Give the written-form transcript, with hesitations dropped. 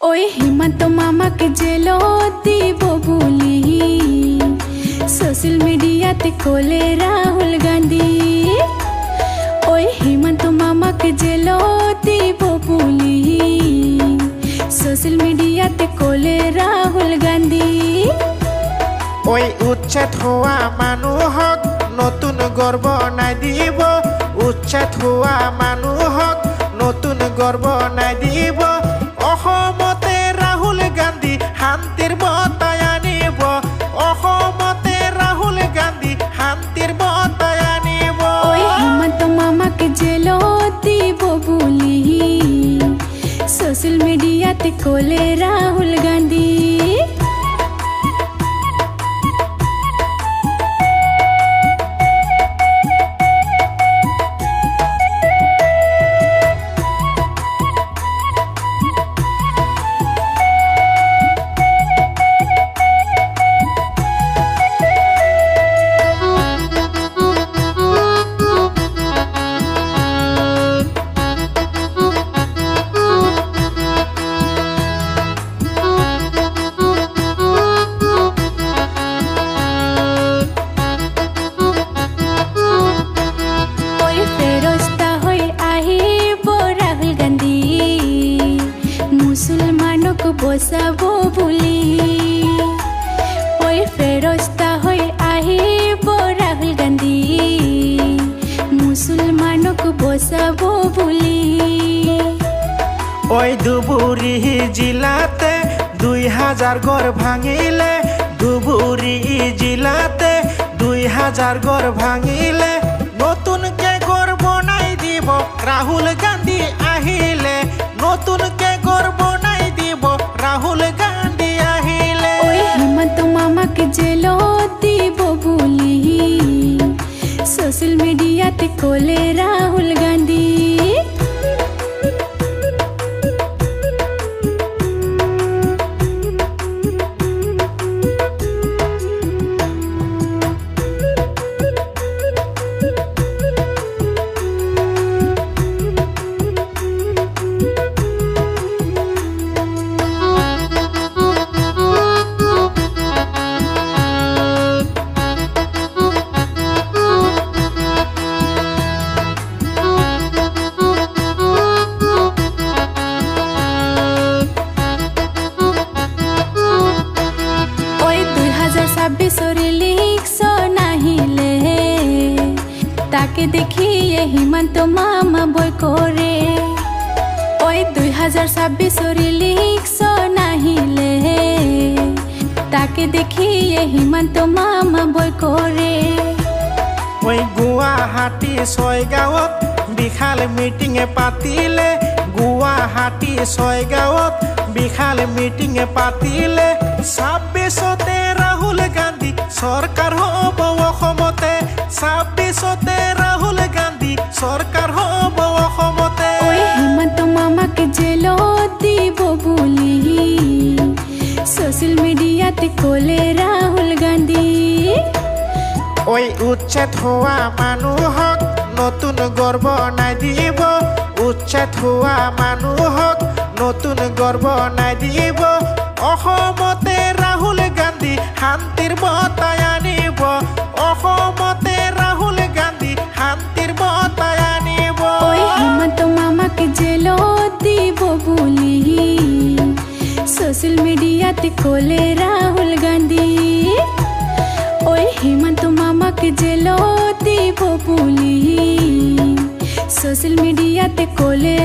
ওই হিমন্ত মামাকে জেলো দিব বলি সোশ্যাল মিডিয়াতে কোলে রাহুল গান্ধী। ওই হিমন্ত মামাকে জেলো দিব বলি সোশ্যাল মিডিয়াতে কোলে রাহুল গান্ধী। ওই উচ্ছেদ হোৱা মানুহক নতুন গর্ব নাই দিব, উচ্ছেদ হোৱা মানুহক নতুন গর্ব নাই দিব। অসমতে ৰাহুল গান্ধী শান্তিৰ বঁটাই আনিব, অসমতে ৰাহুল গান্ধী শান্তিৰ বঁটাই আনিব। ওই হিমন্ত মামাকে জেলো দিব বলি সোশ্যাল মিডিয়াতে কোলে রাহুল গান্ধী। বসাবো বুলি ওই ফেরস্তা হৈ আহিব রাহুল গান্ধী, মুসলমানক বসাবো বুলি। ওই ধুবুৰী জিলাতে 2000 ঘর ভাঙিলে, ধুবুৰী জিলাতে 2000 ঘর ভাঙিলে। নতুনকে ঘর বনাই দিব রাহুল গান্ধী আহিলে, নতুনকে ঘর বনাই দিব রাহুল গান্ধী আহিলে। ওই হিমন্ত মামাকে জেলো দিব বলি সোশ্যাল মিডিয়াতে কোলে রাহুল গান্ধী। তাকে দেখিয়ে হিমন্ত মামা বই করে। ওই 2026 লিখছ নাহিলে তাকে দেখিয়ে হিমন্ত মামা বই করে। ওই গুৱাহাটী 6 গাঁৱত বিশাল মিটিঙে পাতিলে, গুৱাহাটী 6 গাঁৱত বিশাল মিটিঙে পাতিলে। 26তে ৰাহুল গান্ধী চৰকাৰ হ'ব অসমতে, 26তে ৰাহুল গান্ধী চৰকাৰ হ'ব অসমতে। ওই হিমন্ত মামাকে জেলো দিব বলি সোশ্যাল মিডিয়াতে কোলে রাহুল গান্ধী। ওই উচ্ছেদ হোৱা মানুহক নতুন গর্ব নাই দিব, উচ্ছেদ হোৱা মানুহক নতুন গর্ব নাই দিব। অসমতে ৰাহুল গান্ধী শান্তিৰ বঁটাই আনিব, অসমতে ৰাহুল গান্ধী শান্তিৰ বঁটাই আনিব। ওই হিমন্ত মামাকে জেলো দিব বলি সোশ্যাল মিডিয়াতে কোলে রাহুল গান্ধী। ওই হিমন্ত মামাকে জেলো দিব বলি সোশ্যাল মিডিয়াতে কোলে